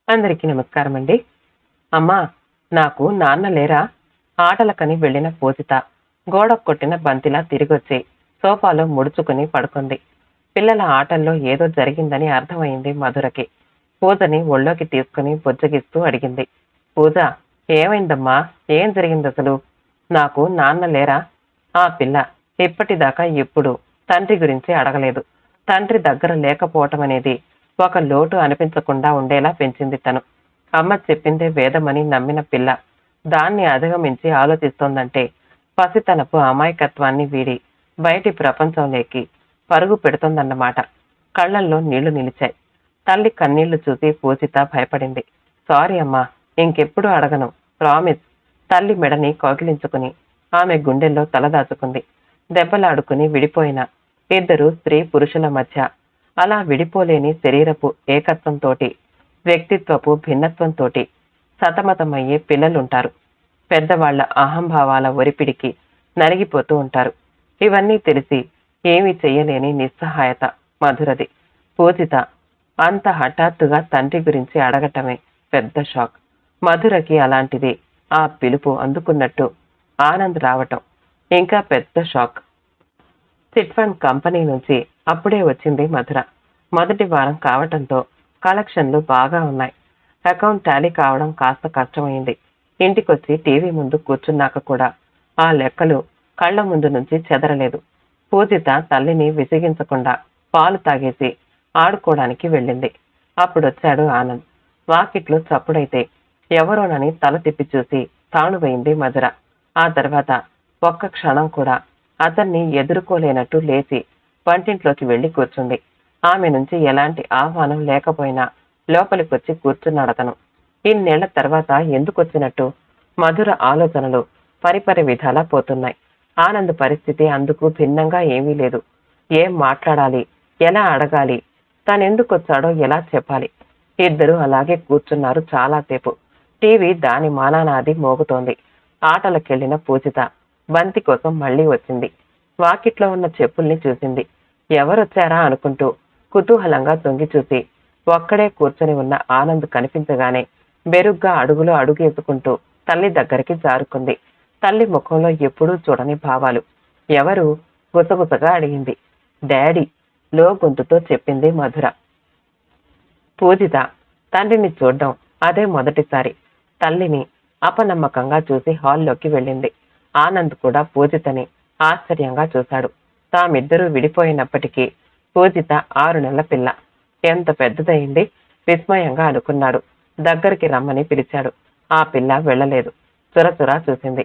అందరికీ నమస్కారం అండి. అమ్మా, నాకు నాన్న లేరా? ఆటలకని వెళ్ళిన పూజిత గోడకు కొట్టిన బంతిలా తిరిగొచ్చి సోఫాలో ముడుచుకుని పడుకుంది. పిల్లల ఆటల్లో ఏదో జరిగిందని అర్థమైంది మధురకి. పూజని ఒళ్ళోకి తీసుకుని బుజ్జగిస్తూ అడిగింది. పూజ, ఏమైందమ్మా? ఏం జరిగిందసలు? నాకు నాన్న లేరా? ఆ పిల్ల ఇప్పటిదాకా ఎప్పుడు తండ్రి గురించి అడగలేదు. తండ్రి దగ్గర లేకపోవటం అనేది ఒక లోటు అనిపించకుండా ఉండేలా పెంచింది తను. అమ్మ చెప్పిందే వేదమని నమ్మిన పిల్ల దాన్ని అధిగమించి ఆలోచిస్తోందంటే పసితనపు అమాయకత్వాన్ని వీడి బయటి ప్రపంచంలోకి పరుగు పెడుతోందన్నమాట. కళ్ళల్లో నీళ్లు నిలిచాయి. తల్లి కన్నీళ్లు చూసి పూజిత భయపడింది. సారీ అమ్మా, ఇంకెప్పుడు అడగను, ప్రామిస్. తల్లి మెడని కౌగిలించుకుని ఆమె గుండెల్లో తలదాచుకుంది. దెబ్బలాడుకుని విడిపోయిన ఇద్దరు స్త్రీ పురుషుల మధ్య అలా విడిపోలేని శరీరపు ఏకత్వంతోటి, వ్యక్తిత్వపు భిన్నత్వంతోటి సతమతమయ్యే పిల్లలుంటారు. పెద్దవాళ్ల అహంభావాల ఒరిపిడికి నలిగిపోతూ ఉంటారు. ఇవన్నీ తెలిసి ఏమీ చెయ్యలేని నిస్సహాయత మధురది. పూజిత అంత హఠాత్తుగా తండ్రి గురించి అడగటమే పెద్ద షాక్. మధురకి అలాంటిది. ఆ పిలుపు అందుకున్నట్టు ఆనంద్ రావటం ఇంకా పెద్ద షాక్. చిట్ ఫండ్ కంపెనీ నుంచి అప్పుడే వచ్చింది మధుర. మొదటి వారం కావటంతో కలెక్షన్లు బాగా ఉన్నాయి. అకౌంట్ టాలీ కావడం కాస్త కష్టమైంది. ఇంటికొచ్చి టీవీ ముందు కూర్చున్నాక కూడా ఆ లెక్కలు కళ్ల ముందు నుంచి చెదరలేదు. పూజిత తల్లిని విసిగించకుండా పాలు తాగేసి ఆడుకోవడానికి వెళ్ళింది. అప్పుడొచ్చాడు ఆనంద్. వాకిట్లో చప్పుడైతే ఎవరోనని తల తిప్పి చూసి తాణువైంది మధుర. ఆ తర్వాత ఒక్క క్షణం కూడా అతన్ని ఎదుర్కోలేనట్టు లేచి వంటింట్లోకి వెళ్లి కూర్చుంది. ఆమె నుంచి ఎలాంటి ఆహ్వానం లేకపోయినా లోపలికొచ్చి కూర్చున్నాడతను. ఇన్నేళ్ల తర్వాత ఎందుకొచ్చినట్టు మధుర ఆలోచనలు పరిపరి విధాలా పోతున్నాయి. ఆనంద్ పరిస్థితి అందుకు భిన్నంగా ఏమీ లేదు. ఏం మాట్లాడాలి, ఎలా అడగాలి, తనెందుకొచ్చాడో ఎలా చెప్పాలి? ఇద్దరు అలాగే కూర్చున్నారు చాలాసేపు. టీవీ దాని మానానాది మోగుతోంది. ఆటలకెళ్లిన పూజిత బంతి కోసం మళ్లీ వచ్చింది. వాకిట్లో ఉన్న చెప్పుల్ని చూసింది. ఎవరొచ్చారా అనుకుంటూ కుతూహలంగా తొంగి చూసి ఒక్కడే కూర్చొని ఉన్న ఆనంద్ కనిపించగానే బెరుగ్గా అడుగులో అడుగేసుకుంటూ తల్లి దగ్గరికి జారుకుంది. తల్లి ముఖంలో ఎప్పుడూ చూడని భావాలు. ఎవరు? గుసగుసగా అడిగింది. డాడీ, లో గొంతుతో చెప్పింది మధుర. పూజిత తండ్రిని చూడ్డం అదే మొదటిసారి. తల్లిని అపనమ్మకంగా చూసి హాల్లోకి వెళ్ళింది. ఆనంద్ కూడా పూజితని ఆశ్చర్యంగా చూశాడు. తామిద్దరూ విడిపోయినప్పటికీ పూజిత 6 నెలల పిల్ల. ఎంత పెద్దదయింది విస్మయంగా అనుకున్నాడు. దగ్గరికి రమ్మని పిలిచాడు. ఆ పిల్ల వెళ్ళలేదు. చురచురా చూసింది.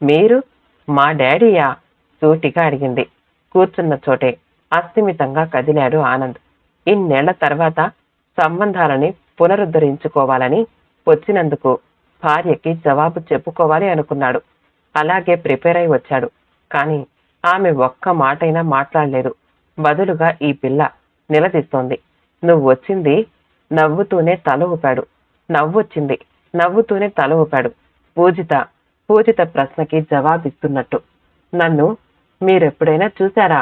మీరు మా డాడీయా? సూటిగా అడిగింది. కూర్చున్న చోటే అస్థిమితంగా కదిలాడు ఆనంద్. ఇన్నేళ్ల తర్వాత సంబంధాలని పునరుద్ధరించుకోవాలని వచ్చినందుకు భార్యకి జవాబు చెప్పుకోవాలి అనుకున్నాడు. అలాగే ప్రిపేర్ అయి వచ్చాడు. కాని ఆమె ఒక్క మాటైనా మాట్లాడలేదు. బదులుగా ఈ పిల్ల నిలదీస్తోంది. నువ్వొచ్చింది నవ్వుతూనే తల ఊపాడు. నవ్వొచ్చింది నవ్వుతూనే తల ఊపాడు. పూజిత ప్రశ్నకి జవాబిస్తున్నట్టు. నన్ను మీరెప్పుడైనా చూశారా?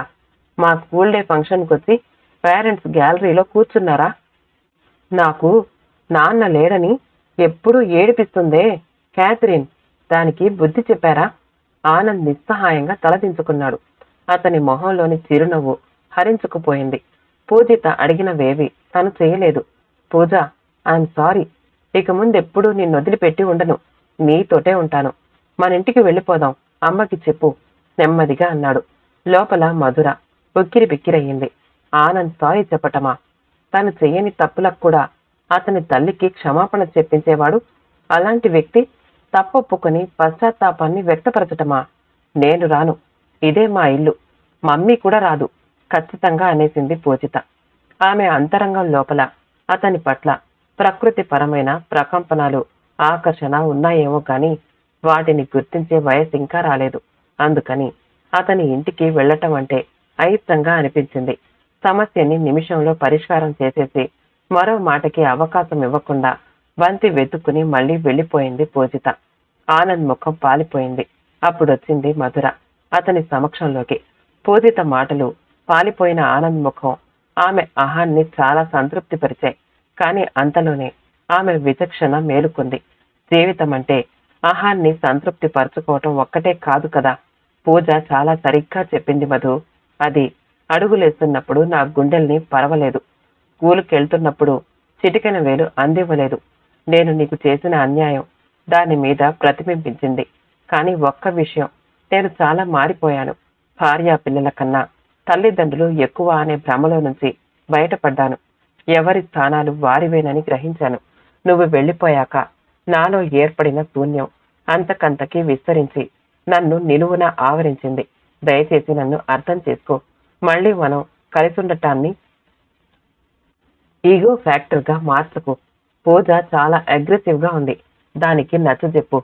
మా స్కూల్ డే ఫంక్షన్కొచ్చి పేరెంట్స్ గ్యాలరీలో కూర్చున్నారా? నాకు నాన్న లేడని ఎప్పుడూ ఏడిపిస్తుందే క్యాథరిన్, దానికి బుద్ధి చెప్పారా? ఆనంద్ నిస్సహాయంగా తలదించుకున్నాడు. అతని మొహంలోని చిరునవ్వు హరించుకుపోయింది. పూజిత అడిగినవేవి తను చేయలేదు. పూజ, ఐఎమ్ సారీ. ఇక ముందెప్పుడూ నిన్నొదిలిపెట్టి ఉండను. నీతోటే ఉంటాను. మనింటికి వెళ్ళిపోదాం. అమ్మకి చెప్పు, నెమ్మదిగా అన్నాడు. లోపల మధుర ఉక్కిరి బిక్కిరయ్యింది. ఆనంద్ సారీ చెప్పటమా? తను చెయ్యని తప్పులకు కూడా అతని తల్లికి క్షమాపణ చెప్పించేవాడు. అలాంటి వ్యక్తి తప్పొప్పుకొని పశ్చాత్తాపాన్ని వ్యక్తపరచటమా? నేను రాను. ఇదే మా ఇల్లు. మమ్మీ కూడా రాదు ఖచ్చితంగా అనేసింది పూజిత. ఆమె అంతరంగం లోపల అతని పట్ల ప్రకృతిపరమైన ప్రకంపనలు, ఆకర్షణ ఉన్నాయేమో కానీ వాటిని గుర్తించే వయసు ఇంకా రాలేదు. అందుకని అతని ఇంటికి వెళ్ళటం అంటే అయిష్టంగా అనిపించింది. సమస్యని నిమిషంలో పరిష్కారం చేసేసి మరో మాటకి అవకాశం ఇవ్వకుండా బంతి వెతుక్కుని మళ్లీ వెళ్లిపోయింది పూజిత. ఆనంద్ ముఖం పాలిపోయింది. అప్పుడొచ్చింది మధుర అతని సమక్షంలోకి. పూజిత మాటలు, పాలిపోయిన ఆనంద్ ముఖం ఆమె అహాన్ని చాలా సంతృప్తిపరిచాయి. కాని అంతలోనే ఆమె విచక్షణ మేలుకుంది. జీవితం అంటే ఆహాన్ని సంతృప్తి పరుచుకోవటం ఒక్కటే కాదు కదా. పూజ చాలా సరిగ్గా చెప్పింది మధు. అది అడుగులేస్తున్నప్పుడు నా గుండెల్ని పరవలేదు. స్కూలుకెళ్తున్నప్పుడు చిటికెన వేలు అందివ్వలేదు. నేను నీకు చేసిన అన్యాయం దాని మీద ప్రతిబింబించింది. కానీ ఒక్క విషయం, నేను చాలా మారిపోయాను. భార్యా పిల్లల కన్నా తల్లిదండ్రులు ఎక్కువ అనే భ్రమలో నుంచి బయటపడ్డాను. ఎవరి స్థానాలు వారివేనని గ్రహించాను. నువ్వు వెళ్ళిపోయాక నాలో ఏర్పడిన శూన్యం అంతకంతకీ విస్తరించి నన్ను నిలువున ఆవరించింది. దయచేసి నన్ను అర్థం చేసుకో. మళ్ళీ మనం కలిసుండటాన్ని ఈగో ఫ్యాక్టర్గా మార్చకు. పూజ చాలా అగ్రెసివ్ గా ఉంది. దానికి నచ్చజెప్పు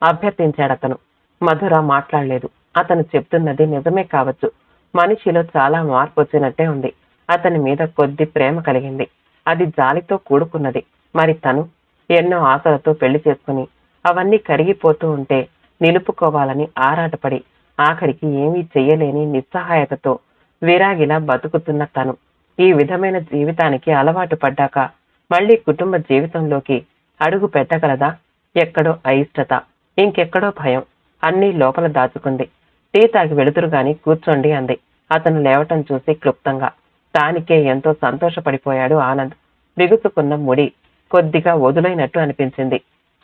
అభ్యర్థించాడతను. మధుర మాట్లాడలేదు. అతను చెప్తున్నది నిజమే కావచ్చు. మనిషిలో చాలా మార్పు వచ్చినట్టే ఉంది. అతని మీద కొద్ది ప్రేమ కలిగింది. అది జాలితో కూడుకున్నది. మరి తను ఎన్నో ఆశలతో పెళ్లి చేసుకుని అవన్నీ కరిగిపోతూ ఉంటే నిలుపుకోవాలని ఆరాటపడి ఆఖరికి ఏమీ చెయ్యలేని నిస్సహాయతతో విరాగిలా బతుకుతున్న తను ఈ విధమైన జీవితానికి అలవాటు పడ్డాక మళ్ళీ కుటుంబ జీవితంలోకి అడుగు పెట్టగలదా? ఎక్కడో అయిష్టత, ఇంకెక్కడో భయం అన్నీ లోపల దాచుకుంది. టీ తాగి వెళుతురుగాని కూర్చోండి అంది. అతను లేవటం చూసి క్లుప్తంగా. దానికే ఎంతో సంతోషపడిపోయాడు ఆనంద్. బిగుసుకున్న ముడి కొద్దిగా వదులైనట్టు అనిపించింది.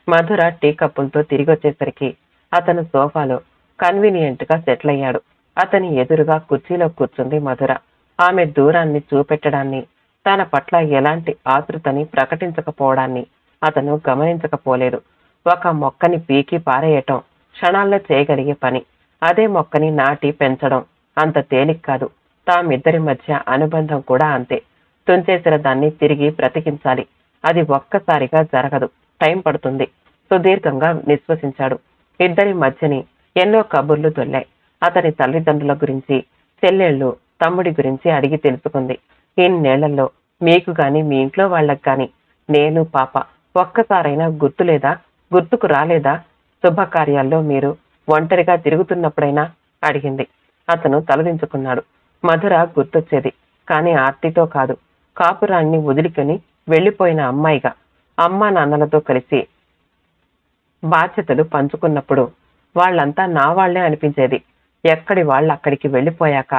మధుర టీ కప్పులతో తిరిగొచ్చేసరికి అతను సోఫాలో కన్వీనియంట్ గా సెటిల్ అయ్యాడు. అతని ఎదురుగా కుర్చీలో కూర్చుంది మధుర. ఆమె దూరాన్ని చూపెట్టడాన్ని, తన పట్ల ఎలాంటి ఆతృతని ప్రకటించకపోవడాన్ని అతను గమనించకపోలేదు. ఒక మొక్కని పీకి పారేయటం క్షణాల్లో చేయగలిగే పని. అదే మొక్కని నాటి పెంచడం అంత తేలిక కాదు. తామిద్దరి మధ్య అనుబంధం కూడా అంతే. తుంచేసిన దాన్ని తిరిగి బ్రతికించాలి. అది ఒక్కసారిగా జరగదు. టైం పడుతుంది. సుదీర్ఘంగా నిశ్వసించాడు. ఇద్దరి మధ్యని ఎన్నో కబుర్లు దొల్లాయి. అతని తల్లిదండ్రుల గురించి, చెల్లెళ్ళు, తమ్ముడి గురించి అడిగి తెలుసుకుంది. ఇన్నేళ్లలో మీకు గాని మీ ఇంట్లో వాళ్ళకి గాని నేను పాప ఒక్కసారైనా గుర్తులేదా? గుర్తుకు రాలేదా? శుభకార్యాల్లో మీరు ఒంటరిగా తిరుగుతున్నప్పుడైనా అడిగింది. అతను తలదించుకున్నాడు. మధుర గుర్తొచ్చేది. కానీ ఆర్తితో కాదు. కాపురాన్ని వదిలికొని వెళ్లిపోయిన అమ్మాయిగా, అమ్మా నాన్నలతో కలిసి బాధ్యతలు పంచుకున్నప్పుడు వాళ్ళంతా నా వాళ్లే అనిపించేది. ఎక్కడి వాళ్ళు అక్కడికి వెళ్లిపోయాక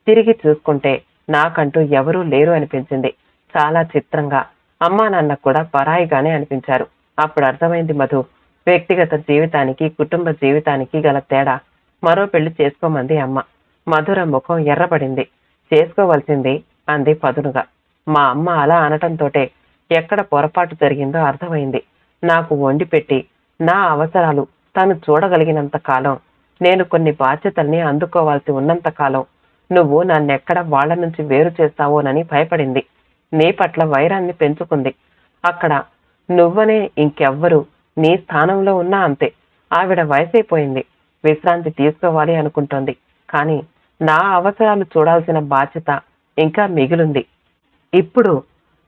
తిరిగి చూసుకుంటే నాకంటూ ఎవరూ లేరు అనిపించింది. చాలా చిత్రంగా అమ్మా నాన్న కూడా పరాయిగానే అనిపించారు. అప్పుడు అర్థమైంది మధు వ్యక్తిగత జీవితానికి, కుటుంబ జీవితానికి గల తేడా. మరో పెళ్లి చేసుకోమంది అమ్మ. మధుర ముఖం ఎర్రబడింది. చేసుకోవలసింది అంది పదునుగా. మా అమ్మ అలా అనటంతోటే ఎక్కడ పొరపాటు జరిగిందో అర్థమైంది. నాకు వండి పెట్టి నా అవసరాలు తను చూడగలిగినంత కాలం, నేను కొన్ని బాధ్యతల్ని అందుకోవాల్సి ఉన్నంత కాలం నువ్వు నన్నెక్కడ వాళ్ల నుంచి వేరు చేస్తావోనని భయపడింది. నీ పట్ల వైరాన్ని పెంచుకుంది. అక్కడ నువ్వనే ఇంకెవ్వరు నీ స్థానంలో ఉన్నా అంతే. ఆవిడ వయసైపోయింది. విశ్రాంతి తీసుకోవాలి అనుకుంటోంది. కానీ నా అవసరాలు చూడాల్సిన బాధ్యత ఇంకా మిగిలుంది. ఇప్పుడు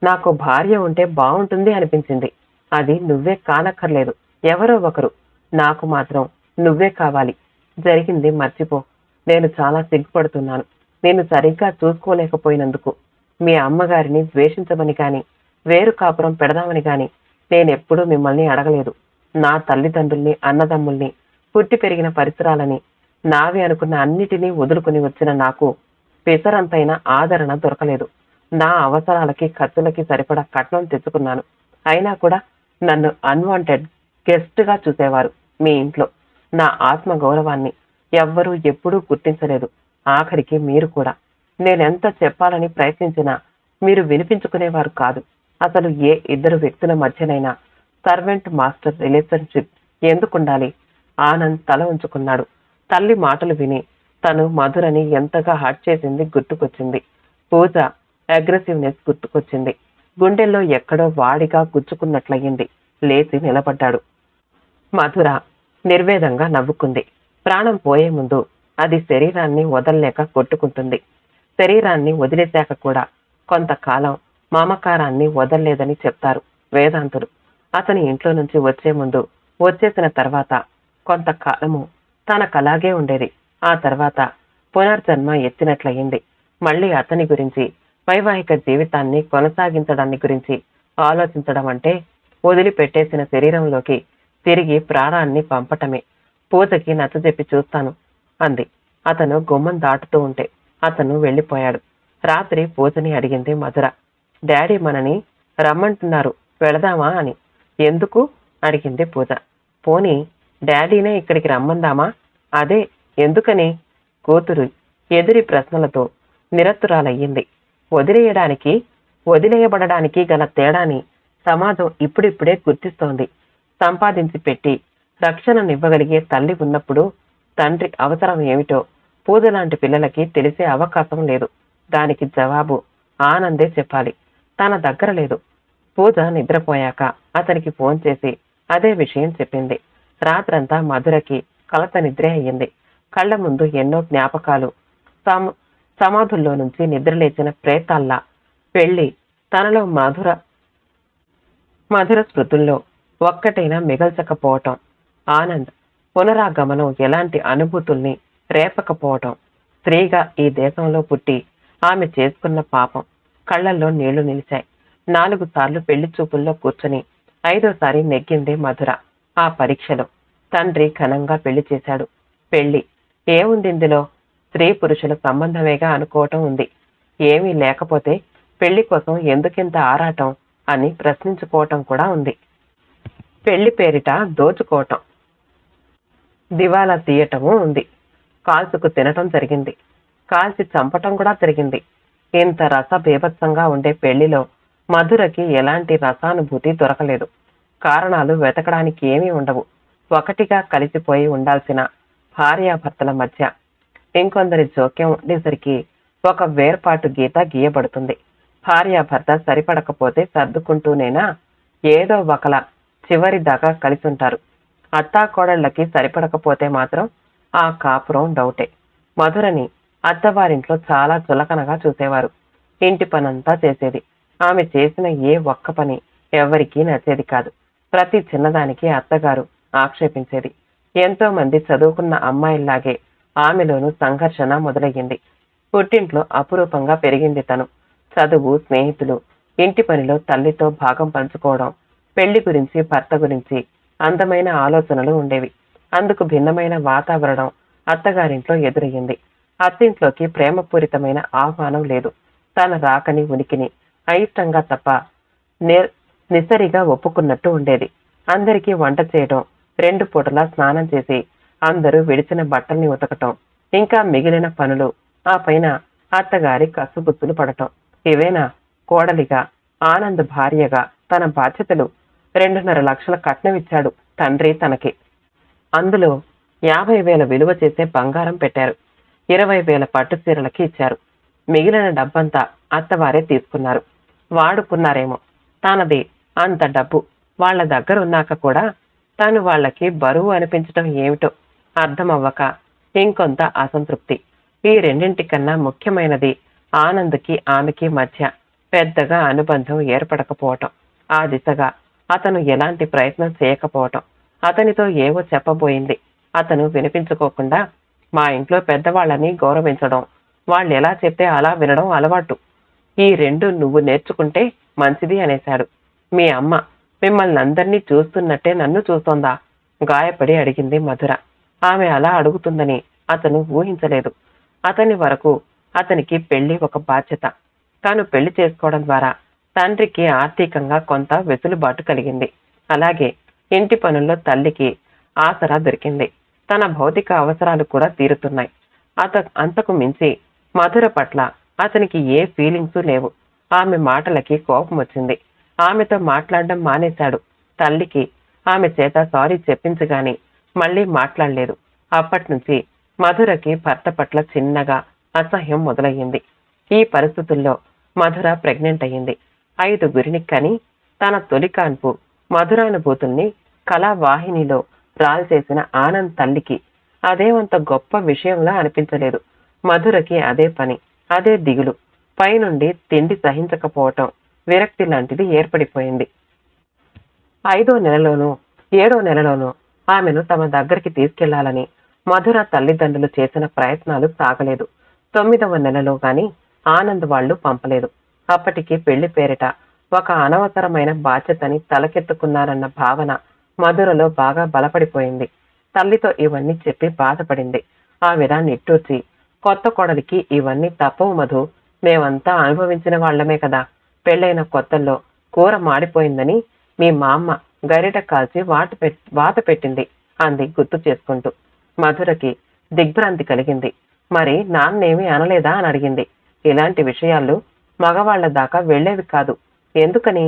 నాకు భార్య ఉంటే బాగుంటుంది అనిపించింది. అది నువ్వే కానక్కర్లేదు, ఎవరో ఒకరు. నాకు మాత్రం నువ్వే కావాలి. జరిగింది మర్చిపో. నేను చాలా సిగ్గుపడుతున్నాను నేను సరిగ్గా చూసుకోలేకపోయినందుకు. మీ అమ్మగారిని ద్వేషించమని గాని, వేరు కాపురం పెడదామని గాని నేనెప్పుడూ మిమ్మల్ని అడగలేదు. నా తల్లిదండ్రుల్ని, అన్నదమ్ముల్ని, పుట్టి పెరిగిన పరిసరాలని, నావి అనుకున్న అన్నిటినీ వదులుకుని వచ్చిన నాకు పిసరంతైన ఆదరణ దొరకలేదు. నా అవసరాలకి, ఖర్చులకి సరిపడా కట్నం తెచ్చుకున్నాను. అయినా కూడా నన్ను అన్వాంటెడ్ గెస్ట్ గా చూసేవారు మీ ఇంట్లో. నా ఆత్మ గౌరవాన్ని ఎవ్వరూ ఎప్పుడూ గుర్తించలేదు. ఆఖరికి మీరు కూడా. నేనెంత చెప్పాలని ప్రయత్నించినా మీరు వినిపించుకునేవారు కాదు. అసలు ఏ ఇద్దరు వ్యక్తుల మధ్యనైనా సర్వెంట్ మాస్టర్ రిలేషన్షిప్ ఎందుకుండాలి? ఆనంద్ తల ఉంచుకున్నాడు. తల్లి మాటలు విని తను మధురని ఎంతగా హర్ట్ చేసింది గుర్తుకొచ్చింది. పూజ అగ్రెసివ్నెస్ గుర్తుకొచ్చింది. గుండెల్లో ఎక్కడో వాడిగా గుచ్చుకున్నట్లయింది. లేచి నిలబడ్డాడు. మధుర నిర్వేదంగా నవ్వుకుంది. ప్రాణం పోయే ముందు అది శరీరాన్ని వదల్లేక కొట్టుకుంటుంది. శరీరాన్ని వదిలేశాక కూడా కొంతకాలం మమకారాన్ని వదల్లేదని చెప్తారు వేదాంతులు. అతని ఇంట్లో నుంచి వచ్చే ముందు, వచ్చేసిన తర్వాత కొంతకాలము తనకలాగే ఉండేది. ఆ తర్వాత పునర్జన్మ ఎత్తినట్లయింది. మళ్ళీ అతని గురించి, వైవాహిక జీవితాన్ని కొనసాగించడాన్ని గురించి ఆలోచించడం అంటే వదిలిపెట్టేసిన శరీరంలోకి తిరిగి ప్రాణాన్ని పంపటమే. పూజకి నచ్చజెప్పి చూస్తాను అంది. అతను గుమ్మం దాటుతూ ఉంటే అతను వెళ్ళిపోయాడు. రాత్రి పూజని అడిగింది మధుర. డాడీ మనని రమ్మంటున్నారు, వెళదామా అని. ఎందుకు అడిగింది పూజ. పోనీ డాడీనే ఇక్కడికి రమ్మందామా? అదే ఎందుకని? కూతురు ఎదురి ప్రశ్నలతో నిరత్తురాలయ్యింది. వదిలేయడానికి వదిలేయబడడానికి గల తేడాని సమాజం ఇప్పుడిప్పుడే గుర్తిస్తోంది. సంపాదించి పెట్టి రక్షణనివ్వగలిగే తల్లి ఉన్నప్పుడు తండ్రి అవసరం ఏమిటో పూజ లాంటి పిల్లలకి తెలిసే అవకాశం లేదు. దానికి జవాబు ఆనందే చెప్పాలి. తన దగ్గర లేదు. పూజ నిద్రపోయాక అతనికి ఫోన్ చేసి అదే విషయం చెప్పింది. రాత్రంతా మధురకి కలత నిద్రే అయ్యింది. కళ్ల ముందు ఎన్నో జ్ఞాపకాలు. సమాధుల్లో నుంచి నిద్రలేచిన ప్రేతాల్లా పెళ్లి తనలో మధుర స్మృతుల్లో ఒక్కటైనా మిగల్చకపోవటం, ఆనంద్ పునరాగమనం ఎలాంటి అనుభూతుల్ని రేపకపోవటం, స్త్రీగా ఈ దేశంలో పుట్టి ఆమె చేసుకున్న పాపం. కళ్లల్లో నీళ్లు నిలిచాయి. 4 సార్లు పెళ్లి చూపుల్లో కూర్చొని 5వసారి నెగ్గింది మధుర. ఆ పరీక్షలో తండ్రి ఘనంగా పెళ్లి చేశాడు. పెళ్లి ఏముంది ఇందులో? స్త్రీ పురుషుల సంబంధమేగా అనుకోవటం ఉంది. ఏమీ లేకపోతే పెళ్లి కోసం ఎందుకింత ఆరాటం అని ప్రశ్నించుకోవటం కూడా ఉంది. పెళ్లి పేరిట దోచుకోవటం, దివాలా తీయటము ఉంది. కాల్చుకు తినటం జరిగింది. కాల్చి చంపటం కూడా జరిగింది. ఇంత రస బీభత్సంగా ఉండే పెళ్లిలో మధురకి ఎలాంటి రసానుభూతి దొరకలేదు. కారణాలు వెతకడానికి ఏమీ ఉండవు. ఒకటిగా కలిసిపోయి ఉండాల్సిన భార్యాభర్తల మధ్య ఇంకొందరి జోక్యం ఉండేసరికి ఒక వేర్పాటు గీత గీయబడుతుంది. భార్యాభర్త సరిపడకపోతే సర్దుకుంటూనేనా ఏదో ఒకలా చివరి దాకా కలిసుంటారు. అత్తాకోడళ్లకి సరిపడకపోతే మాత్రం ఆ కాపురం డౌటే. మధురని అత్తవారింట్లో చాలా చులకనగా చూసేవారు. ఇంటి పనంతా చేసేది. ఆమె చేసిన ఏ ఒక్క పని ఎవరికీ నచ్చేది కాదు. ప్రతి చిన్నదానికి అత్తగారు ఆక్షేపించేది. ఎంతో మంది చదువుకున్న అమ్మాయిల్లాగే ఆమెలోనూ సంఘర్షణ మొదలయ్యింది. పుట్టింట్లో అపురూపంగా పెరిగింది తను. చదువు, స్నేహితులు, ఇంటి పనిలో తల్లితో భాగం పంచుకోవడం, పెళ్లి గురించి, భర్త గురించి అందమైన ఆలోచనలు ఉండేవి. అందుకు భిన్నమైన వాతావరణం అత్తగారింట్లో ఎదురయ్యింది. అత్తింట్లోకి ప్రేమపూరితమైన ఆహ్వానం లేదు. తన రాకని, ఉనికిని అయిష్టంగా తప్ప నిసరిగా ఒప్పుకున్నట్టు ఉండేది. అందరికీ వంట చేయడం, 2 పూటలా స్నానం చేసి అందరూ విడిచిన బట్టల్ని ఉతకటం, ఇంకా మిగిలిన పనులు, ఆ పైన అత్తగారి కసుబుత్తులు పడటం. ఇవేనా కోడలిగా, ఆనంద్ భార్యగా తన బాధ్యతలు? 2.5 లక్షల కట్నమిచ్చాడు తండ్రి తనకి. అందులో 50,000 విలువ చేసే బంగారం పెట్టారు. 20,000 పట్టు చీరలకి ఇచ్చారు. మిగిలిన డబ్బంతా అత్తవారే తీసుకున్నారు. వాడుకున్నారేమో. తనది అంత డబ్బు వాళ్ల దగ్గర ఉన్నాక కూడా తాను వాళ్లకి బరువు అనిపించటం ఏమిటో అర్థమవ్వక ఇంకొంత అసంతృప్తి. ఈ రెండింటికన్నా ముఖ్యమైనది ఆనంద్కి ఆమెకి మధ్య పెద్దగా అనుబంధం ఏర్పడకపోవటం. ఆ దిశగా అతను ఎలాంటి ప్రయత్నం చేయకపోవటం. అతనితో ఏవో చెప్పబోయింది. అతను వినిపించుకోకుండా మా ఇంట్లో పెద్దవాళ్ళని గౌరవించడం, వాళ్ళు ఎలా చెప్తే అలా వినడం అలవాటు. ఈ 2 నువ్వు నేర్చుకుంటే మంచిది అనేశాడు. మీ అమ్మ మిమ్మల్ని అందరినీ చూస్తున్నట్టే నన్ను చూస్తోందా? గాయపడి అడిగింది మధుర. ఆమె అలా అడుగుతుందని అతను ఊహించలేదు. అతని వరకు అతనికి పెళ్లి ఒక బాధ్యత. తాను పెళ్లి చేసుకోవడం ద్వారా తండ్రికి ఆర్థికంగా కొంత వెసులుబాటు కలిగింది. అలాగే ఇంటి పనుల్లో తల్లికి ఆసరా దొరికింది. తన భౌతిక అవసరాలు కూడా తీరుతున్నాయి. అంతకు మించి మధుర పట్ల అతనికి ఏ ఫీలింగ్స్ లేవు. ఆమె మాటలకి కోపం వచ్చింది. ఆమెతో మాట్లాడడం మానేశాడు. తల్లికి ఆమె చేత సారీ చెప్పించగాని మళ్ళీ మాట్లాడలేదు. అప్పట్నుంచి మధురకి భర్త పట్ల చిన్నగా అసహ్యం మొదలయ్యింది. ఈ పరిస్థితుల్లో మధుర ప్రెగ్నెంట్ అయ్యింది. 5గురిని కని తన తొలి కాన్పు మధురానుభూతుల్ని కళావాహినిలో రాల్చేసిన ఆనంద్ తల్లికి అదేమంత గొప్ప విషయంలా అనిపించలేదు. మధురకి అదే పని, అదే దిగులు. పైనుండి తిండి సహించకపోవటం, విరక్తి లాంటిది ఏర్పడిపోయింది. 5వ నెలలోనూ 7వ నెలలోనూ ఆమెను తమ దగ్గరికి తీసుకెళ్లాలని మధుర తల్లిదండ్రులు చేసిన ప్రయత్నాలు సాగలేదు. 9వ నెలలో గాని ఆనంద్ వాళ్లు పంపలేదు. అప్పటికి పెళ్లి పేరిట ఒక అనవసరమైన బాధ్యతని తలకెత్తుకున్నారన్న భావన మధురలో బాగా బలపడిపోయింది. తల్లితో ఇవన్నీ చెప్పి బాధపడింది. ఆవిడ నిట్టూర్చి, కొత్త కోడలికి ఇవన్నీ తప్పవు మధు, మేమంతా అనుభవించిన వాళ్లమే కదా. పెళ్ళైన కొత్తల్లో కూర మాడిపోయిందని మీ మామ్మ గరిట కాల్చి వాత పెట్టింది అంది గుర్తు చేసుకుంటూ. మధురకి దిగ్భ్రాంతి కలిగింది. మరి నాన్నేమీ అనలేదా అని అడిగింది. ఇలాంటి విషయాలు మగవాళ్ల దాకా వెళ్లేవి కాదు. ఎందుకని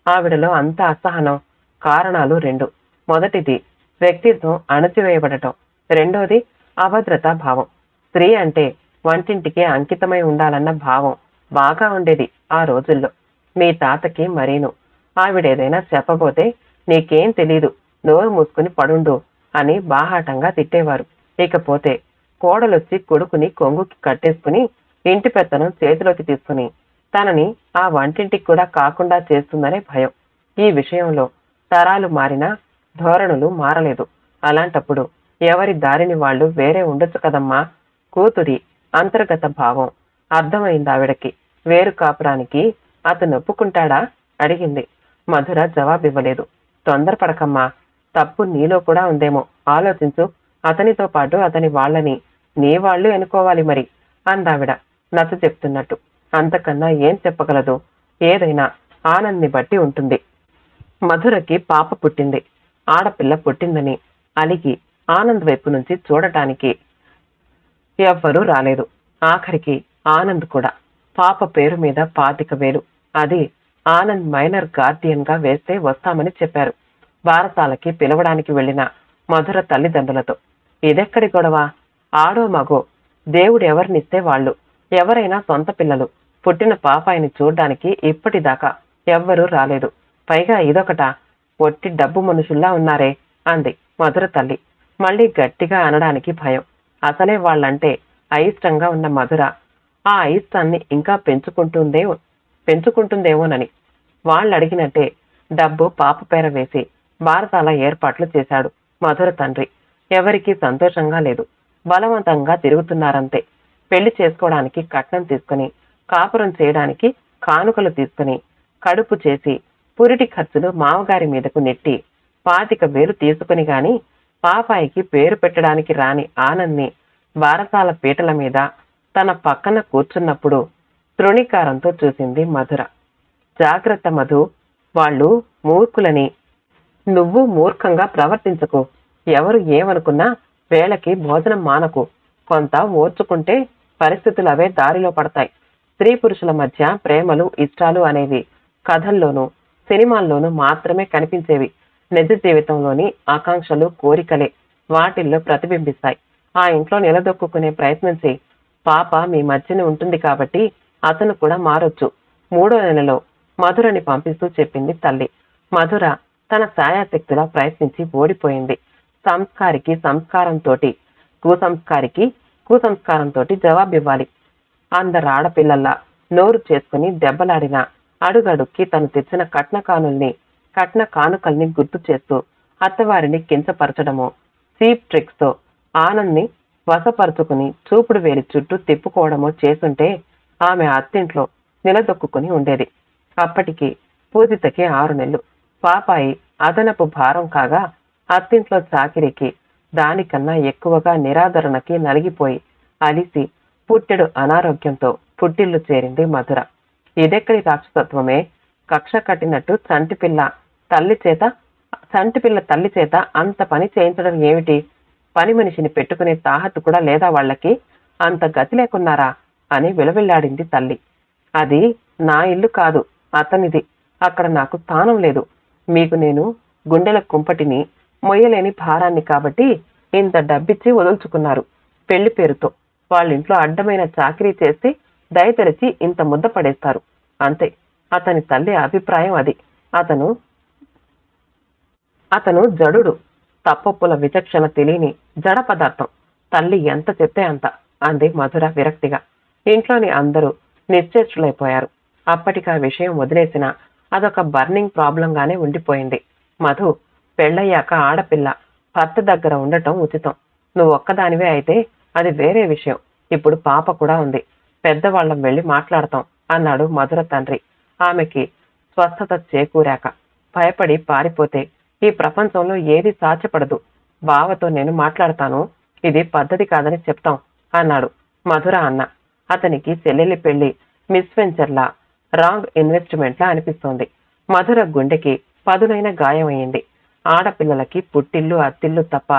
ఆవిడలో అంత అసహనం? కారణాలు రెండు. మొదటిది వ్యక్తిత్వం అణచివేయబడటం, రెండోది అభద్రతా భావం. స్త్రీ అంటే వంటింటికి అంకితమై ఉండాలన్న భావం బాగా ఉండేది ఆ రోజుల్లో. మీ తాతకి మరీను. ఆవిడేదైనా చెప్పబోతే నీకేం తెలీదు, నోరు మూసుకుని పడుండు అని బాహాటంగా తిట్టేవారు. ఇకపోతే కోడలొచ్చి కొడుకుని కొంగుకి కట్టేసుకుని ఇంటి పెత్తనం చేతిలోకి తీసుకుని తనని ఆ వంటింటికి కూడా కాకుండా చేస్తుందనే భయం. ఈ విషయంలో తరాలు మారినా ధోరణులు మారలేదు. అలాంటప్పుడు ఎవరి దారిని వాళ్ళు వేరే ఉండొచ్చు కదమ్మా. కూతురి అంతర్గత భావం అర్థమైందావిడకి. వేరు కాపురానికి అతను ఒప్పుకుంటాడా అడిగింది. మధుర జవాబివ్వలేదు. తొందరపడకమ్మా, తప్పు నీలో కూడా ఉందేమో ఆలోచించు. అతనితో పాటు అతని వాళ్ళని నీ వాళ్ళు ఎన్నుకోవాలి మరి అందావిడ నచ్చ చెప్తున్నట్టు. అంతకన్నా ఏం చెప్పగలదు? ఏదైనా ఆనంద్ని బట్టి ఉంటుంది. మధురకి పాప పుట్టింది. ఆడపిల్ల పుట్టిందని అలిగి ఆనంద్ వైపు నుంచి చూడటానికి ఎవ్వరూ రాలేదు. ఆఖరికి ఆనంద్ కూడా. పాప పేరు మీద 25,000, అది ఆనంద్ మైనర్ గార్డియన్ గా వేస్తే వస్తామని చెప్పారు. బారసాలకి పిలవడానికి వెళ్లిన మధుర తల్లిదండ్రులతో. ఇదెక్కడి గొడవ? ఆడో మగో దేవుడు ఎవరినిస్తే వాళ్ళు. ఎవరైనా సొంత పిల్లలు. పుట్టిన పాపాయిని చూడ్డానికి ఇప్పటిదాకా ఎవ్వరూ రాలేదు. పైగా ఇదొకటా? పొట్టి డబ్బు మనుషుల్లా ఉన్నారే అంది మధుర తల్లి. మళ్ళీ గట్టిగా అనడానికి భయం. అసలే వాళ్ళంటే అయిష్టంగా ఉన్న మధుర ఆ అయిష్టాన్ని ఇంకా పెంచుకుంటుందేమోనని వాళ్ళడిగినట్టే డబ్బు పాప పేర వేసి బారసాల ఏర్పాట్లు చేశాడు మధుర తండ్రి. ఎవరికీ సంతోషంగా లేదు. బలవంతంగా తిరుగుతున్నారంతే. పెళ్లి చేసుకోవడానికి కట్నం తీసుకుని, కాపురం చేయడానికి కానుకలు తీసుకుని, కడుపు చేసి పురిటి ఖర్చులు మామగారి మీదకు నెట్టి 25,000 తీసుకుని గాని పాపాయికి పేరు పెట్టడానికి రాని ఆనంద్ని బారసాల పీటల మీద తన పక్కన కూర్చున్నప్పుడు తృణీకారంతో చూసింది మధుర. జాగ్రత్త మధు, వాళ్ళు మూర్ఖులని. నువ్వు మూర్ఖంగా ప్రవర్తించకు. ఎవరు ఏమనుకున్నా వేళకి భోజనం మానకు. కొంత ఓర్చుకుంటే పరిస్థితులు అవే దారిలో పడతాయి. స్త్రీ పురుషుల మధ్య ప్రేమలు ఇష్టాలు అనేవి కథల్లోనూ సినిమాల్లోనూ మాత్రమే కనిపించేవి. నిజ జీవితంలోని ఆకాంక్షలు కోరికలే వాటిల్లో ప్రతిబింబిస్తాయి. ఆ ఇంట్లో నిలదొక్కునే ప్రయత్నం చేయి. పాప మీ మధ్యన ఉంటుంది కాబట్టి అతను కూడా మారొచ్చు. 3వ నెలలో మధురని పంపిస్తూ చెప్పింది తల్లి. మధుర తన సాయాశక్తులా ప్రయత్నించి ఓడిపోయింది. సంస్కారికి సంస్కారంతోటి, కుసంస్కారంతోటి జవాబివ్వాలి. అందరాడపిల్లల్లా నోరు చేసుకుని దెబ్బలాడిన అడుగడుక్కి తను తెచ్చిన కట్న కానుకల్ని గుర్తు చేస్తూ అత్తవారిని కించపరచడమో, చీప్ ట్రిక్స్ తో ఆనంద్ని వశపరుచుకుని చూపుడు వేలి చుట్టూ తిప్పుకోవడమో చేసుంటే ఆమె అత్తింట్లో నిలదొక్కుని ఉండేది. అప్పటికి పూజితకి 6 నెలలు. పాపాయి అదనపు భారం కాగా అత్తింట్లో చాకిరికి దానికన్నా ఎక్కువగా నిరాదరణకి నలిగిపోయి అలిసి పుట్టెడు అనారోగ్యంతో పుట్టిల్లు చేరింది మధుర. ఇదెక్కడి రాక్షసత్వమే? కక్ష కట్టినట్టు చంటిపిల్ల తల్లి చేత అంత పని చేయించడం ఏమిటి? పని మనిషిని పెట్టుకునే తాహతు కూడా లేదా వాళ్ళకి? అంత గతి లేకున్నారా అని విలవిల్లాడింది తల్లి. అది నా ఇల్లు కాదు, అతనిది. అక్కడ నాకు స్థానం లేదు. మీకు నేను గుండెల కుంపటిని, మొయ్యలేని భారాన్ని కాబట్టి ఇంత డబ్బిచ్చి వదులుచుకున్నారు. పెళ్లి పేరుతో వాళ్ళింట్లో అడ్డమైన చాకరీ చేస్తే దయతెరచి ఇంత ముద్ద పడేస్తారు అంతే. అతని తల్లి అభిప్రాయం అది. అతను జడుడు, తప్పొప్పుల విచక్షణ తెలియని జడ పదార్థం. తల్లి ఎంత చెప్తే అంత అంది మధుర విరక్తిగా. ఇంట్లోని అందరూ నిశ్చేష్టులైపోయారు. అప్పటికా విషయం వదిలేసిన అదొక బర్నింగ్ ప్రాబ్లంగానే ఉండిపోయింది. మధు, పెళ్ళయ్యాక ఆడపిల్ల భర్త దగ్గర ఉండటం ఉచితం. నువ్వు ఒక్కదానివే అయితే అది వేరే విషయం. ఇప్పుడు పాప కూడా ఉంది. పెద్దవాళ్ళం వెళ్ళి మాట్లాడతాం అన్నాడు మధుర తండ్రి. ఆమెకి స్వస్థత చేకూరాక భయపడి పారిపోతే ఈ ప్రపంచంలో ఏది సాధ్యపడదు. బావతో నేను మాట్లాడతాను, ఇది పద్ధతి కాదని చెప్తాం అన్నాడు మధుర అన్న. అతనికి చెల్లెలి పెళ్లి మిస్వెంచర్లా, రాంగ్ ఇన్వెస్ట్మెంట్లా అనిపిస్తోంది. మధుర గుండెకి పదునైన గాయమయ్యింది. ఆడపిల్లలకి పుట్టిల్లు అత్తిల్లు తప్ప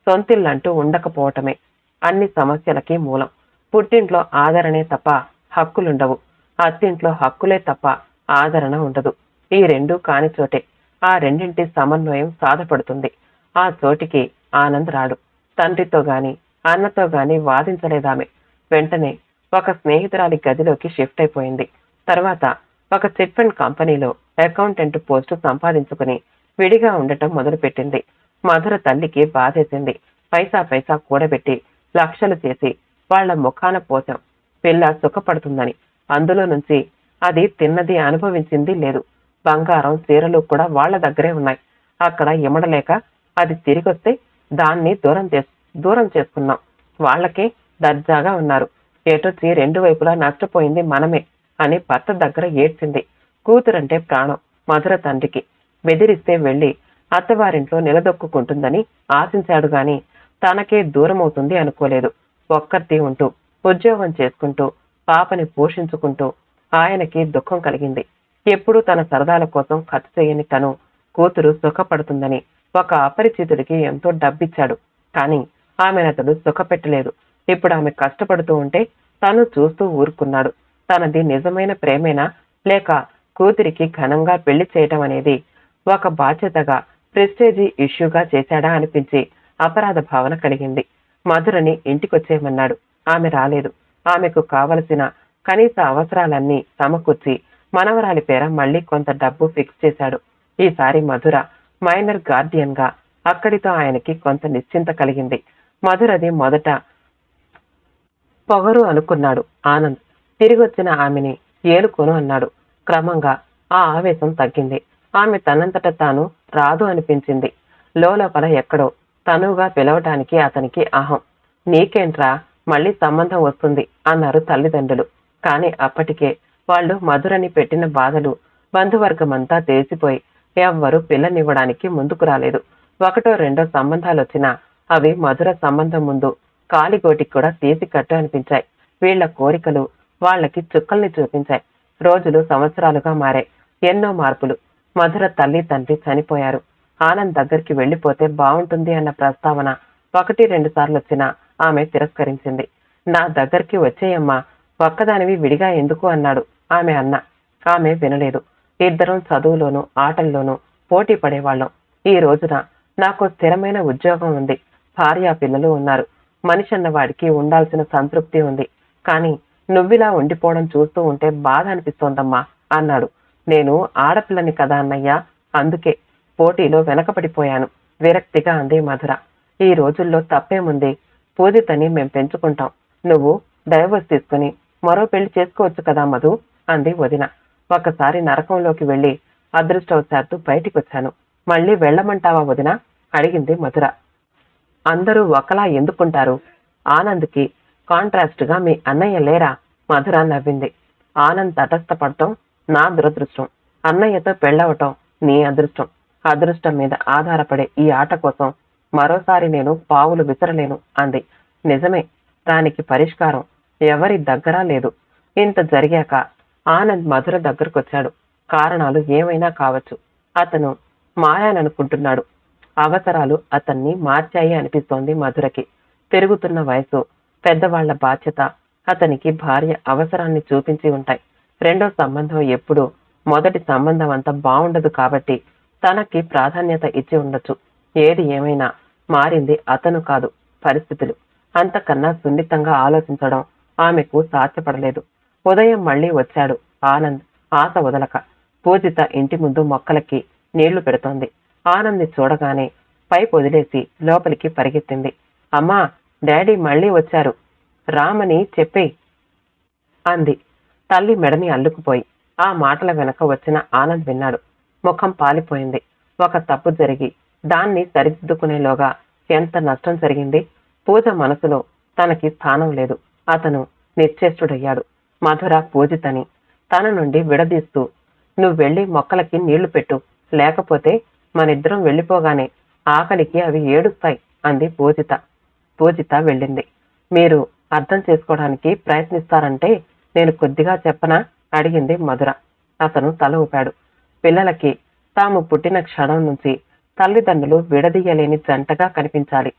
సొంతిల్లంటూ ఉండకపోవటమే అన్ని సమస్యలకి మూలం. పుట్టింట్లో ఆదరణే తప్ప హక్కులుండవు, అత్తింట్లో హక్కులే తప్ప ఆదరణ ఉండదు. ఈ రెండూ కాని చోటే ఆ రెండింటి సమన్వయం సాధపడుతుంది. ఆ చోటికి ఆనంద్ రాడు. తండ్రితో గాని అన్నతో గాని వాదించలేదామె. వెంటనే ఒక స్నేహితురాలి గదిలోకి షిఫ్ట్ అయిపోయింది. తర్వాత ఒక చిట్ ఫండ్ కంపెనీలో అకౌంటెంట్ పోస్టు సంపాదించుకుని విడిగా ఉండటం మొదలుపెట్టింది. మధుర తల్లికి బాధేసింది. పైసా పైసా కూడబెట్టి లక్షలు చేసి వాళ్ల ముఖాన పోసాం పిల్ల సుఖపడుతుందని. అందులో నుంచి అది తిన్నది అనుభవించింది లేదు. బంగారం చీరలు కూడా వాళ్ల దగ్గరే ఉన్నాయి. అక్కడ ఇమడలేక అది తిరిగొస్తే దాన్ని దూరం చేసుకున్నాం. వాళ్లకే దర్జాగా ఉన్నారు. ఏటొచ్చి రెండు వైపులా నష్టపోయింది మనమే అని భర్త దగ్గర ఏడ్చింది. కూతురంటే ప్రాణం మధుర తండ్రికి. బెదిరిస్తే వెళ్లి అత్తవారింట్లో నిలదొక్కుంటుందని ఆశించాడు గాని తనకే దూరమవుతుంది అనుకోలేదు. ఒక్కర్తి ఉంటూ ఉద్యోగం చేసుకుంటూ పాపని పోషించుకుంటూ ఆయనకి దుఃఖం కలిగింది. ఎప్పుడూ తన సరదాల కోసం ఖర్చు చేయని తను కూతురు సుఖపడుతుందని ఒక అపరిచితుడికి ఎంతో డబ్బిచ్చాడు. కాని ఆమెనతడు సుఖపెట్టలేదు. ఇప్పుడు ఆమె కష్టపడుతూ ఉంటే తను చూస్తూ ఊరుకున్నాడు. తనది నిజమైన ప్రేమేనా లేక కూతురికి ఘనంగా పెళ్లి చేయటం అనేది ఒక బాధ్యతగా ప్రెస్టేజీ ఇష్యూగా చేశాడా అనిపించి అపరాధ భావన కలిగింది. మధురని ఇంటికొచ్చేయమన్నాడు. ఆమె రాలేదు. ఆమెకు కావలసిన కనీస అవసరాలన్నీ సమకూర్చి మనవరాలి పేర మళ్లీ కొంత డబ్బు ఫిక్స్ చేశాడు. ఈసారి మధుర మైనర్ గార్డియన్ గా అక్కడితో ఆయనకి కొంత నిశ్చింత కలిగింది. మధురది మొదట పొగరు అనుకున్నాడు ఆనంద్. తిరిగొచ్చిన ఆమెని ఏలుకోను అన్నాడు. క్రమంగా ఆ ఆవేశం తగ్గింది. ఆమె తనంతట తాను రాదు అనిపించింది. లోపల ఎక్కడో తనుగా పిలవటానికి అతనికి అహం. నీకేంట్రా మళ్లీ సంబంధం వస్తుంది అన్నారు తల్లిదండ్రులు. కాని అప్పటికే వాళ్ళు మధురని పెట్టిన బాధలు బంధువర్గమంతా తెలిసిపోయి ఎవ్వరూ పిల్లనివ్వడానికి ముందుకు రాలేదు. ఒకటో రెండో సంబంధాలొచ్చినా అవి మధుర సంబంధం ముందు కాలిగోటికి కూడా తీసి కట్టు అనిపించాయి. వీళ్ల కోరికలు వాళ్లకి చుక్కల్ని చూపించాయి. రోజులు సంవత్సరాలుగా మారాయి. ఎన్నో మార్పులు. మధుర తల్లి తండ్రి చనిపోయారు. ఆనంద్ దగ్గరికి వెళ్లిపోతే బావుంటుంది అన్న ప్రస్తావన 1-2 సార్లు వచ్చినా ఆమె తిరస్కరించింది. నా దగ్గరికి వచ్చేయమ్మా, ఒక్కదానివి విడిగా ఎందుకు అన్నాడు ఆమె అన్న. ఆమె వినలేదు. ఇద్దరం చదువులోనూ ఆటల్లోనూ పోటీ పడేవాళ్ళం. ఈ రోజున నాకు స్థిరమైన ఉద్యోగం ఉంది. భార్యా పిల్లలు ఉన్నారు. మనిషి అన్నవాడికి ఉండాల్సిన సంతృప్తి ఉంది. కాని నువ్విలా ఉండిపోవడం చూస్తూ ఉంటే బాధ అనిపిస్తోందమ్మా అన్నాడు. నేను ఆడపిల్లని కదా అన్నయ్యా, అందుకే పోటీలో వెనకపడిపోయాను విరక్తిగా అంది మధుర. ఈ రోజుల్లో తప్పేముంది, పూజితని మేం పెంచుకుంటాం. నువ్వు డైవర్స్ తీసుకుని మరో పెళ్లి చేసుకోవచ్చు కదా మధు అంది వదిన. ఒకసారి నరకంలోకి వెళ్లి అదృష్టవశాత్తు బయటికొచ్చాను. మళ్ళీ వెళ్ళమంటావా వదిన అడిగింది మధుర. అందరూ ఒకలా ఎందుకుంటారు? ఆనంద్కి కాంట్రాస్ట్ గా మీ అన్నయ్య లేరా? మధుర నవ్వింది. ఆనంద్ తటస్థపడటం నా దురదృష్టం, అన్నయ్యతో పెళ్ళవటం నీ అదృష్టం. అదృష్టం మీద ఆధారపడే ఈ ఆట కోసం మరోసారి నేను పావులు విసరలేను అంది. నిజమే, దానికి పరిష్కారం ఎవరి దగ్గర లేదు. ఇంత జరిగాక ఆనంద్ మధుర దగ్గరకొచ్చాడు. కారణాలు ఏమైనా కావచ్చు. అతను మారాననుకుంటున్నాడు. అవసరాలు అతన్ని మార్చాయి అనిపిస్తోంది మధురకి. పెరుగుతున్న వయసు, పెద్దవాళ్ల బాధ్యత అతనికి భార్య అవసరాన్ని చూపించి ఉంటాయి. రెండో సంబంధం ఎప్పుడూ మొదటి సంబంధం అంత బాగుండదు కాబట్టి తనకి ప్రాధాన్యత ఇచ్చి ఉండొచ్చు. ఏది ఏమైనా మారింది అతను కాదు, పరిస్థితులు. అంతకన్నా సున్నితంగా ఆలోచించడం ఆమెకు సాధ్యపడలేదు. ఉదయం మళ్లీ వచ్చాడు ఆనంద్ ఆశ వదలక. పూజిత ఇంటి ముందు మొక్కలకి నీళ్లు పెడుతోంది. ఆనంద్ని చూడగానే పైపు వదిలేసి లోపలికి పరిగెత్తింది. అమ్మా, డాడీ మళ్లీ వచ్చారు, రామని చెప్పేయ్ అంది తల్లి మెడని అల్లుకుపోయి. ఆ మాటల వెనక వచ్చిన ఆనంద్ విన్నాడు. ముఖం పాలిపోయింది. ఒక తప్పు జరిగి దాన్ని సరిదిద్దుకునేలోగా ఎంత నష్టం జరిగింది. పూజ మనసులో తనకి స్థానం లేదు. అతను నిశ్చేష్టుడయ్యాడు. మధుర పూజితని తన నుండి విడదీస్తూ నువ్వు వెళ్ళి మొక్కలకి నీళ్లు పెట్టు, లేకపోతే మనిద్దరం వెళ్ళిపోగానే ఆకలికి అవి ఏడుస్తాయి అంది పూజిత. పూజిత వెళ్ళింది. మీరు అర్థం చేసుకోవడానికి ప్రయత్నిస్తారంటే నేను కొద్దిగా చెప్పనా అడిగింది మధుర. అతను తల ఊపాడు. పిల్లలకి తాము పుట్టిన క్షణం నుంచి తల్లిదండ్రులు విడదీయలేని జంటగా కనిపించాలి.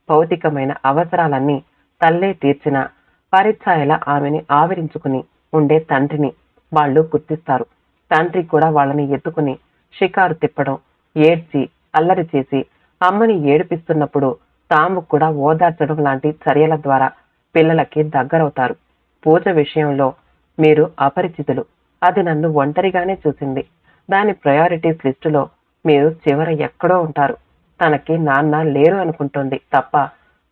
భౌతికమైన అవసరాలన్నీ తల్లే తీర్చిన పరిఛాయల ఆమెని ఆవరించుకుని ఉండే తండ్రిని వాళ్ళు గుర్తిస్తారు. తండ్రి కూడా వాళ్ళని ఎత్తుకుని షికారు తిప్పడం, ఏడ్చి అల్లరి చేసి అమ్మని ఏడిపిస్తున్నప్పుడు తాము కూడా ఓదార్చడం లాంటి చర్యల ద్వారా పిల్లలకి దగ్గరవుతారు. పూజ విషయంలో మీరు అపరిచితులు. అది నన్ను ఒంటరిగానే చూసింది. దాని ప్రయారిటీస్ లిస్టులో మీరు చివర ఎక్కడో ఉంటారు. తనకి నాన్న లేరు అనుకుంటుంది తప్ప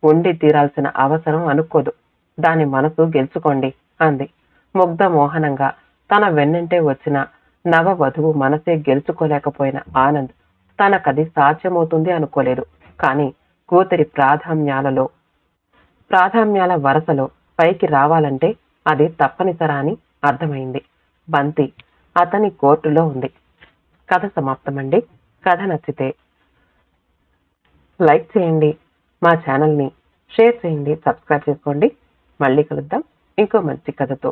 ఉండి తీరాల్సిన అవసరం అనుకోదు. దాని మనసు గెలుచుకోండి అంది. ముగ్ధ మోహనంగా తన వెన్నంటే వచ్చిన నవ వధువు మనసే గెలుచుకోలేకపోయిన ఆనంద్ తనకది సాధ్యమవుతుంది అనుకోలేదు. కానీ కూతురి ప్రాధాన్యాల వరసలో పైకి రావాలంటే అది తప్పనిసరా అని అర్థమైంది. బంతి అతని కోర్టులో ఉంది. కథ సమాప్తమండి. కథ నచ్చితే లైక్ చేయండి, మా ఛానల్ని షేర్ చేయండి, సబ్స్క్రైబ్ చేసుకోండి. మళ్ళీ కలుద్దాం ఇంకో మంచి కథతో.